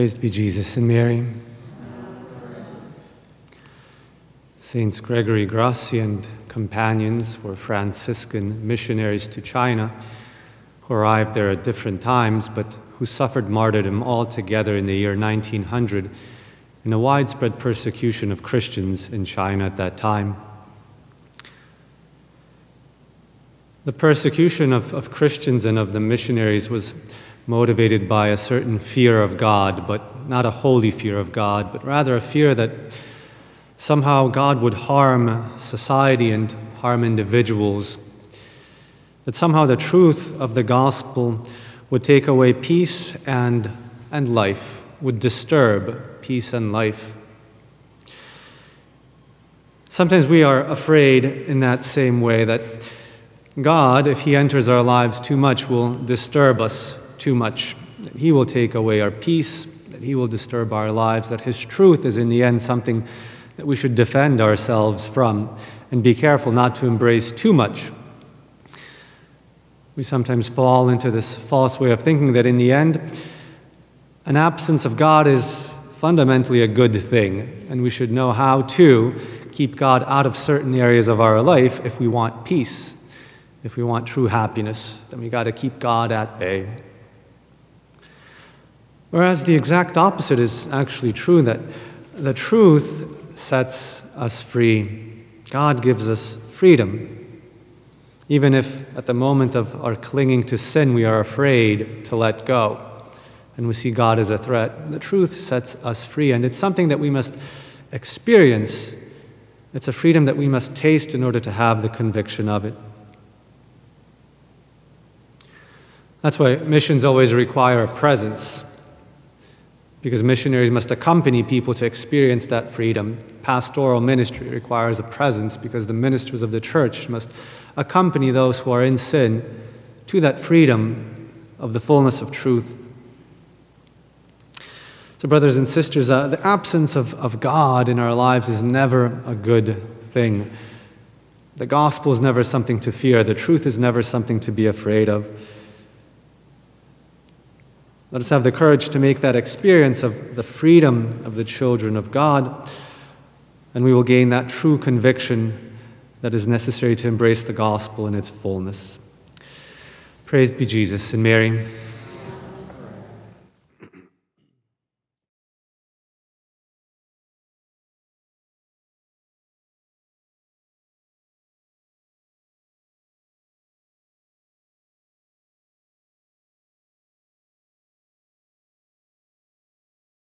Praised be Jesus and Mary. Saints Gregory Grassi and companions were Franciscan missionaries to China who arrived there at different times, but who suffered martyrdom altogether in the year 1900 in a widespread persecution of Christians in China at that time. The persecution of Christians and of the missionaries was motivated by a certain fear of God, but not a holy fear of God, but rather a fear that somehow God would harm society and harm individuals, that somehow the truth of the gospel would take away peace and life, would disturb peace and life. Sometimes we are afraid in that same way that God, if He enters our lives too much, will disturb us too much, that He will take away our peace, that He will disturb our lives, that His truth is in the end something that we should defend ourselves from and be careful not to embrace too much. We sometimes fall into this false way of thinking that in the end, an absence of God is fundamentally a good thing, and we should know how to keep God out of certain areas of our life if we want peace, if we want true happiness. Then we got to keep God at bay. Whereas the exact opposite is actually true, that the truth sets us free. God gives us freedom. Even if at the moment of our clinging to sin we are afraid to let go and we see God as a threat, the truth sets us free, and it's something that we must experience. It's a freedom that we must taste in order to have the conviction of it. That's why missions always require a presence, because missionaries must accompany people to experience that freedom. Pastoral ministry requires a presence because the ministers of the church must accompany those who are in sin to that freedom of the fullness of truth. So brothers and sisters, the absence of God in our lives is never a good thing. The gospel is never something to fear. The truth is never something to be afraid of. Let us have the courage to make that experience of the freedom of the children of God, and we will gain that true conviction that is necessary to embrace the gospel in its fullness. Praised be Jesus and Mary.